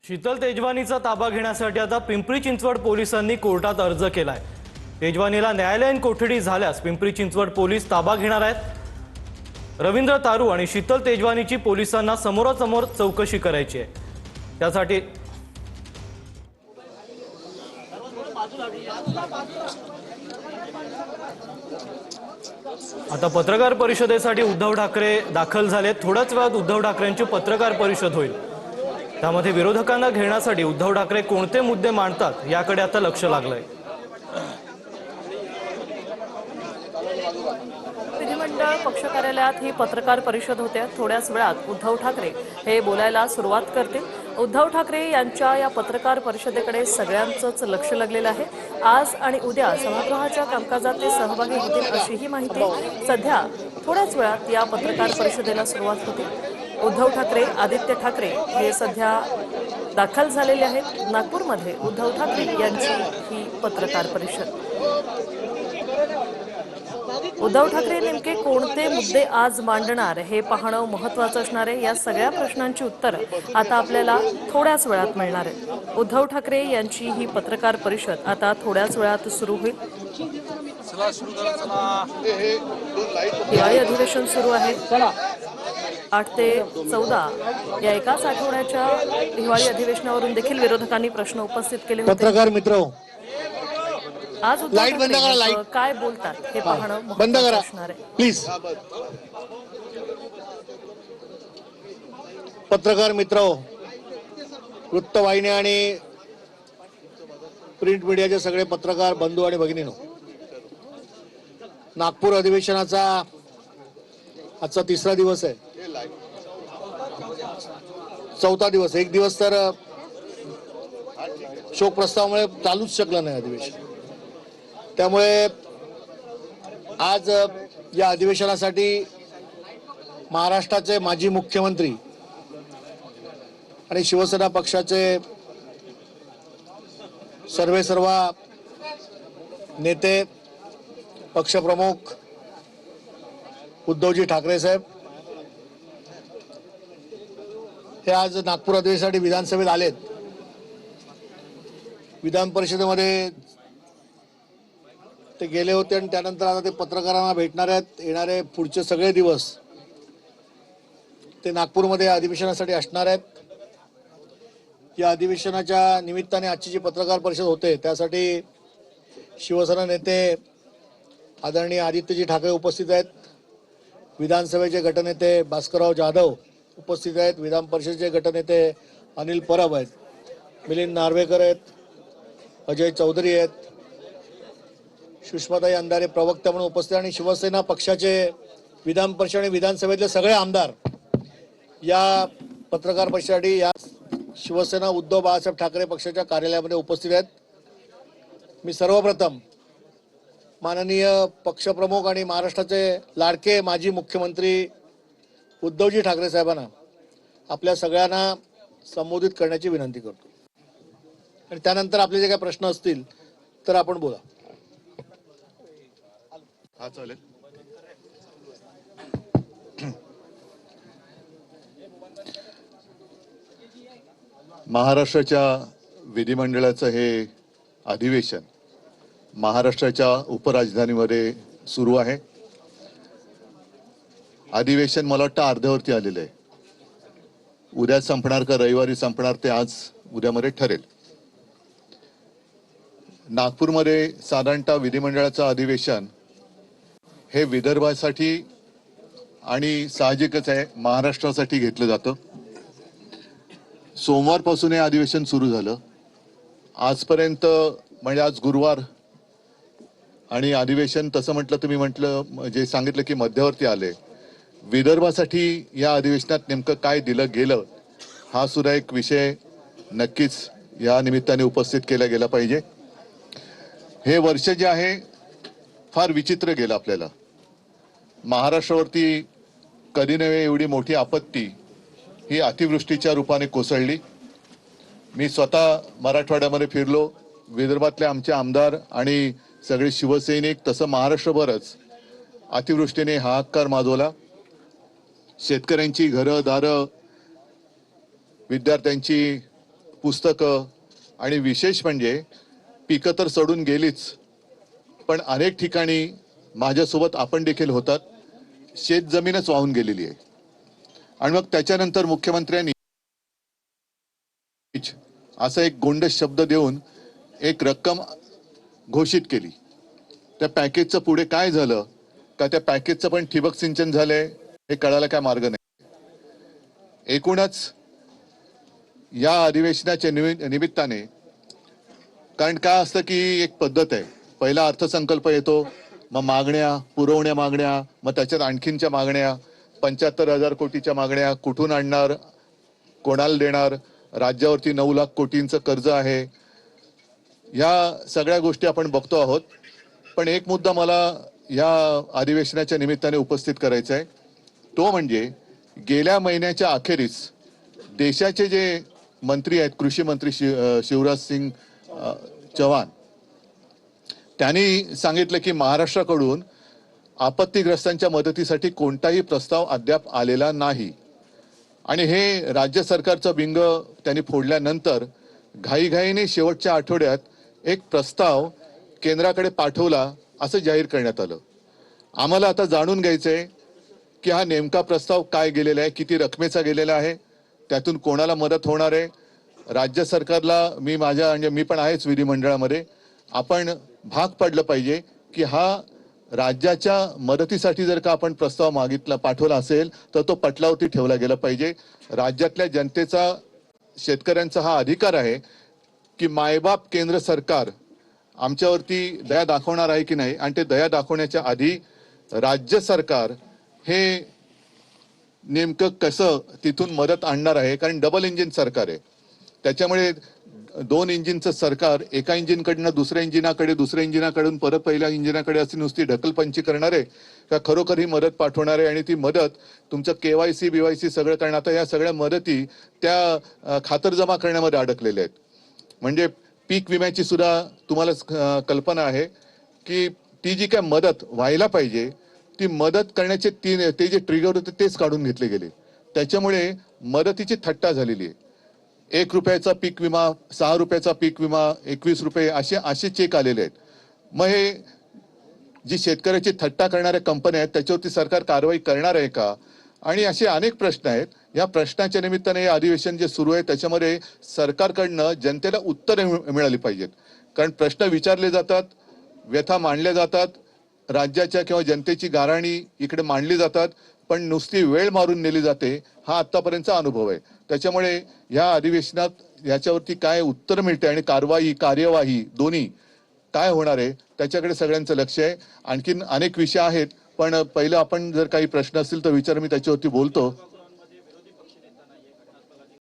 शीतल तेजवानीचा ताबा घेण्यासाठी आता पिंपरी चिंचवड पोलिसांनी कोर्टात अर्ज केलाय। तेजवानीला न्यायालयीन कोठडी झाल्यास पिंपरी चिंचवड पोलीस ताबा घेणार आहेत। रवींद्र तारू आणि शीतल तेजवानीची पोलिसांना समोरासमोर चौकशी करायची आहे। त्यासाठी आता पत्रकार परिषदेसाठी उद्धव ठाकरे दाखल झाले। थोड्याच वेळात उद्धव ठाकरेंची पत्रकार परिषद होईल। त्यामध्ये विरोधकांना घेण्यासाठी उद्धव ठाकरे कोणते मुद्दे मांडतात याकडे आता लक्ष लागलंय। विधिमंडळ पक्ष कार्यालयात ही पत्रकार परिषद होते। थोड्याच वेळात उद्धव ठाकरे हे बोलायला सुरुवात करतील। उद्धव ठाकरे यांच्या या पत्रकार परिषदेकडे सगळ्यांचंच लक्ष लागलेलं आहे। आज आणि उद्या सभागृहाच्या कामकाजात ते सहभागी होतील अशीही माहिती सध्या थोड्याच वेळात या पत्रकार परिषदेला सुरुवात होते। उद्धव ठाकरे, आदित्य ठाकरे हे सध्या दाखल झालेले आहेत। नागपूरमध्ये उद्धव ठाकरे यांची ही पत्रकार परिषद। उद्धव ठाकरे नेमके कोणते मुद्दे आज मांडणार हे पाहणं महत्त्वाचं असणार आहे। या सगळ्या प्रश्नांची उत्तरं आता आपल्याला थोड्याच वेळात मिळणार आहेत। उद्धव ठाकरे यांची ही पत्रकार परिषद आता थोड्याच वेळात सुरू होईल। हिवाळी अधिवेशन सुरू आहे। 8 ते 14 या एकाच आठवड्याच्या हिवाळी अधिवेशनावरून देखील विरोधकांनी प्रश्न उपस्थित केले होते। पत्रकार मित्र, आज उद्धव ठाकरे काय बोलतात हे पाहणं महत्त्वाचं असणार आहे। प्लीज पत्रकार मित्र, वृत्तवाहिनी आणि प्रिंट मीडियाचे सगळे पत्रकार बंधू आणि भगिनींनो, नागपूर अधिवेशनाचा आजचा तिसरा दिवस आहे। चौथा दिवस, एक दिवस तर शोक प्रस्तावामुळे चालूच शकलं नाही अधिवेशन। त्यामुळे आज या अधिवेशनासाठी महाराष्ट्राचे माजी मुख्यमंत्री आणि शिवसेना पक्षाचे सर्व नेते, पक्षप्रमुख उद्धवजी ठाकरे साहेब हे आज नागपूर अधिवेशनासाठी विधानसभेत आलेत। विधान परिषदेमध्ये ते गेले होते आणि त्यानंतर आता ते पत्रकारांना भेटणार आहेत। येणारे पुढचे सगळे दिवस ते नागपूरमध्ये अधिवेशनासाठी असणार आहेत। या अधिवेशनाच्या निमित्ताने आजची जी पत्रकार परिषद होते त्यासाठी शिवसेना नेते आदरणीय आदित्यजी ठाकरे उपस्थित आहेत। विधानसभेचे गटनेते भास्करराव जाधव उपस्थित आहेत। विधान परिषदेचे गटनेते अनिल परब आहेत, मिलिंद नार्वेकर आहेत, अजय चौधरी आहेत, सुषमाताई अंधारे प्रवक्ता म्हणून उपस्थित, आणि शिवसेना पक्षाचे विधान परिषद आणि विधानसभेतले सगळे आमदार या पत्रकार परिषदेसाठी या शिवसेना उद्धव बाळासाहेब ठाकरे पक्षाच्या कार्यालयामध्ये उपस्थित आहेत। मी सर्वप्रथम माननीय पक्षप्रमुख आणि महाराष्ट्राचे लाडके माजी मुख्यमंत्री उद्धवजी ठाकरे साहेबांना आपल्या सगळ्यांना संबोधित करण्याची विनंती करतो आणि त्यानंतर आपले जे काही प्रश्न असतील तर आपण बोला। हा चालेल। महाराष्ट्राच्या विधिमंडळाचं हे अधिवेशन महाराष्ट्राच्या उपराजधानीमध्ये सुरू आहे। अधिवेशन मला वाटतं अर्ध्यावरती आलेलं आहे। उद्या संपणार का रविवारी संपणार ते आज उद्यामध्ये ठरेल। नागपूरमध्ये साधारणतः विधिमंडळाचं अधिवेशन हे विदर्भासाठी आणि साहजिकच आहे महाराष्ट्रासाठी घेतलं जातं। सोमवारपासून हे अधिवेशन सुरू झालं। आजपर्यंत म्हणजे आज गुरुवार आणि अधिवेशन तसं म्हटलं तुम्ही म्हटलं जे सांगितलं की मध्यवर्ती आले। विदर्भासाठी या अधिवेशनात नेमकं काय दिलं गेलं हा सुद्धा एक विषय नक्कीच या निमित्ताने उपस्थित केला गेला पाहिजे। हे वर्ष जे आहे फार विचित्र गेलं आपल्याला। महाराष्ट्रावरती कधी नव्हे एवढी मोठी आपत्ती ही अतिवृष्टीच्या रूपाने कोसळली। मी स्वतः मराठवाड्यामध्ये फिरलो। विदर्भातले आमचे आमदार आणि सगळे शिवसैनिक तसं महाराष्ट्रभरच अतिवृष्टीने हाहाकार माजवला। शेतकऱ्यांची घरं दारं, विद्यार्थ्यांची पुस्तकं आणि विशेष म्हणजे पिकं तर सोडून गेलीच, पण अनेक ठिकाणी माझ्यासोबत आपण देखील होतात, शेत जमीनच वाहून गेलेली आहे. आणि मग त्याच्यानंतर मुख्यमंत्र्यांनी असा एक गोंडस शब्द देऊन एक रक्कम घोषित केली. त्या पॅकेजचं पुढे काय झालं का त्या पॅकेजचं पण ठिबक सिंचन झालंय हे कळायला काय मार्ग नाही. एकूणच या अधिवेशनाच्या निमित्ताने, कारण काय असतं की एक पद्धत आहे, पहिला अर्थसंकल्प येतो, मग मागण्या पुरवण्या मागण्या, मग त्याच्यात आणखीनच्या मागण्या, 75,000 कोटीच्या मागण्या कुठून आणणार, कोणाला देणार, राज्यावरती 9 लाख कोटींचं कर्ज आहे, या सगळ्या गोष्टी आपण बघतो आहोत. पण एक मुद्दा मला या अधिवेशनाच्या निमित्ताने उपस्थित करायचा आहे, तो म्हणजे गेल्या महिन्याच्या अखेरीस देशाचे जे मंत्री आहेत, कृषी मंत्री शिवराज सिंग चौहान, त्यांनी सांगितलं की महाराष्ट्राकडून आपत्तीग्रस्तांच्या मदतीसाठी कोणताही प्रस्ताव अद्याप आलेला नाही. आणि हे राज्य सरकारचं बिंग त्यांनी फोडल्यानंतर घाईघाईने शेवटच्या आठवड्यात एक प्रस्ताव केंद्राकडे पाठवला असं जाहीर करण्यात आलं. आम्हाला आता जाणून घ्यायचंय की हा नेमका प्रस्ताव काय गेलेला आहे, किती रकमेचा गेलेला आहे, त्यातून कोणाला मदत होणार आहे. राज्य सरकारला मी पण आहेच विधिमंडळामध्ये, आपण भाग पडलं पाहिजे की हा राज्याच्या मदतीसाठी जर का आपण प्रस्ताव पाठवला असेल तर तो पटलावरती ठेवला गेला पाहिजे. राज्यातल्या जनतेचा, शेतकऱ्यांचा हा अधिकार आहे की मायबाप केंद्र सरकार आमच्यावरती दया दाखवणार आहे की नाही, आणि ते दया दाखवण्याच्या आधी राज्य सरकार हे नेमकं कसं तिथून मदत आणणार आहे. कारण डबल इंजिन सरकार आहे, त्याच्यामुळे 2 इंजिनचं सरकार एका इंजिनकडनं दुसऱ्या इंजिनाकडे, दुसऱ्या इंजिनाकडून परत पहिल्या इंजिनाकडे अशी नुसती ढकलपंची करणार आहे का खरोखर ही मदत पाठवणार आहे. आणि ती मदत तुमचं KYC BYC सगळं करणं, आता या सगळ्या मदती त्या खातरजमा करण्यामध्ये अडकलेल्या आहेत. म्हणजे पीक विम्याची सुद्धा तुम्हाला कल्पना आहे की ती जी काय मदत व्हायला पाहिजे ती मदत करण्याचे ते जे ट्रिगर होते तेच काढून घेतले गेले. त्याच्यामुळे मदतीची थट्टा झालेली आहे. 1 रुपयाचा पीक विमा, 6 रुपयाचा पीक विमा, 21 रुपये असे चेक आलेले आहेत. मग हे जी शेतकऱ्याची थट्टा करणाऱ्या कंपन्या आहेत त्याच्यावरती सरकार कारवाई करणार आहे का, आणि असे अनेक प्रश्न आहेत. या प्रश्नाच्या निमित्ताने हे अधिवेशन जे सुरू आहे त्याच्यामध्ये सरकारकडनं जनतेला उत्तरे मिळाली पाहिजेत. कारण प्रश्न विचारले जातात, व्यथा मांडल्या जातात, राज्याच्या किंवा जनतेची गाऱ्हाणी इकडे मांडली जातात, पण नुसती वेळ मारून नेली जाते, हा आतापर्यंतचा अनुभव आहे. त्याच्यामुळे या अधिवेशनात याच्यावरती काय उत्तर मिळते आणि कार्यवाही दोन्ही काय होणार आहे त्याच्याकडे सगळ्यांचं लक्ष आहे. आणखीन अनेक विषय आहेत, पण पहिलं आपण जर काही प्रश्न असतील तर विचार, मी त्याच्यावरती बोलतो.